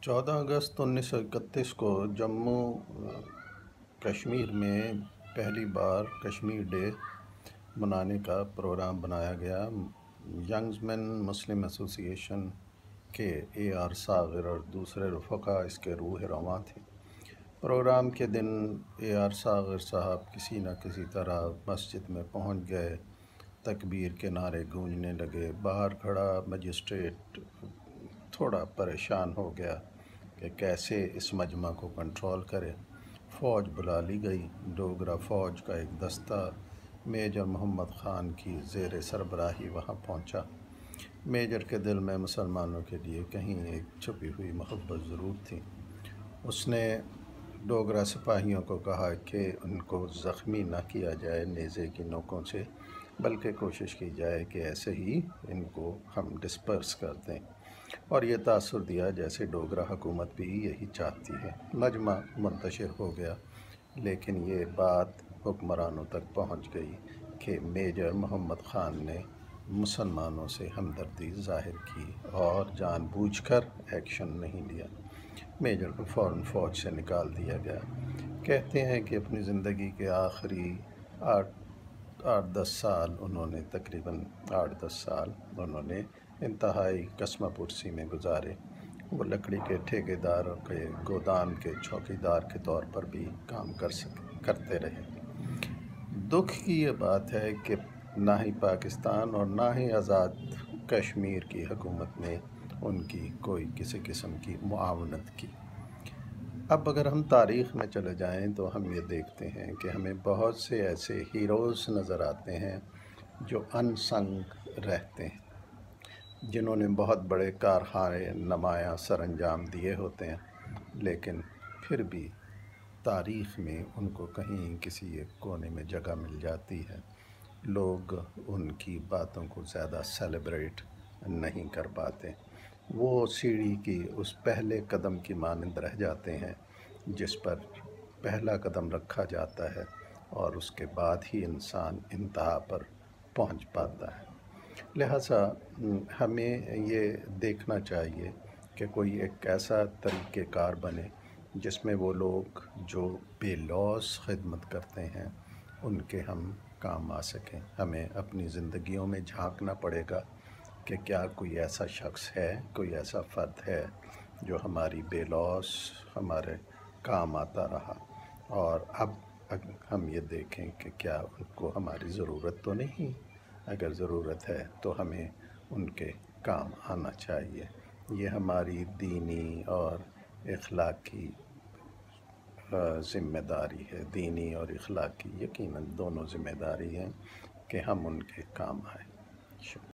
14 اگست 1931 کو جموں کشمیر میں پہلی بار کشمیر ڈے منانے کا پروگرام بنایا گیا۔ ینگز مین مسلم ایسوسی ایشن کے AR صاغر اور دوسرے رفقا اس کے روح رواں تھے۔ پروگرام کے دن AR صاغر صاحب کسی نہ کسی طرح مسجد میں پہنچ گئے، تکبیر کے نعرے گونجنے لگے۔ باہر کھڑا مجسٹریٹ تھوڑا پریشان ہو گیا کہ کیسے اس مجمع کو کنٹرول کرے۔ فوج بلا لی گئی۔ ڈوگرہ فوج کا ایک دستہ میجر محمد خان کی زیر سربراہی وہاں پہنچا۔ میجر کے دل میں مسلمانوں کے لیے کہیں ایک چھپی ہوئی محبت ضرور تھی۔ اس نے ڈوگرہ سپاہیوں کو کہا کہ ان کو زخمی نہ کیا جائے نیزے کی نوکوں سے، بلکہ کوشش کی جائے کہ ایسے ہی ان کو ہم ڈسپرس کر دیں، اور یہ تاثر دیا جیسے ڈوگرہ حکومت بھی یہی چاہتی ہے۔ مجمع منتشر ہو گیا، لیکن یہ بات حکمرانوں تک پہنچ گئی کہ میجر محمد خان نے مسلمانوں سے ہمدردی ظاہر کی اور جان بوجھ کر ایکشن نہیں لیا۔ میجر کو فوراً فوج سے نکال دیا گیا۔ کہتے ہیں کہ اپنی زندگی کے آخری 8-10 سال تقریباً 8-10 سال انہوں نے انتہائی کسمہ پرسی میں گزارے۔ وہ لکڑی کے ٹھیکیدار کے گودام کے چوکیدار کے طور پر بھی کام کرتے رہے۔ دکھ کی یہ بات ہے کہ نہ ہی پاکستان اور نہ ہی آزاد کشمیر کی حکومت نے ان کی کوئی کسی قسم کی معاونت کی۔ اب اگر ہم تاریخ میں چلے جائیں تو ہم یہ دیکھتے ہیں کہ ہمیں بہت سے ایسے ہیروز نظر آتے ہیں جو ان سنگ رہتے ہیں، جنہوں نے بہت بڑے کارنامے نمایاں سر انجام دیے ہوتے ہیں، لیکن پھر بھی تاریخ میں ان کو کہیں کسی ایک کونے میں جگہ مل جاتی ہے۔ لوگ ان کی باتوں کو زیادہ سیلیبریٹ نہیں کر پاتے۔ وہ سیڑھی کی اس پہلے قدم کی مانند رہ جاتے ہیں جس پر پہلا قدم رکھا جاتا ہے، اور اس کے بعد ہی انسان انتہا پر پہنچ پاتا ہے۔ لہٰذا ہمیں یہ دیکھنا چاہیے کہ کوئی ایک ایسا طریقہ کار بنے جس میں وہ لوگ جو بے لوث خدمت کرتے ہیں ان کے ہم کام آ سکیں۔ ہمیں اپنی زندگیوں میں جھانکنا پڑے گا کہ کیا کوئی ایسا شخص ہے، کوئی ایسا فرد ہے جو ہماری بے لوث ہمارے کام آتا رہا، اور اب ہم یہ دیکھیں کہ کیا ان کو ہماری ضرورت تو نہیں۔ اگر ضرورت ہے تو ہمیں ان کے کام آنا چاہیے۔ یہ ہماری دینی اور اخلاقی ذمہ داری ہے، دینی اور اخلاقی یقیناً دونوں ذمہ داری ہیں کہ ہم ان کے کام آئیں۔ شکریہ۔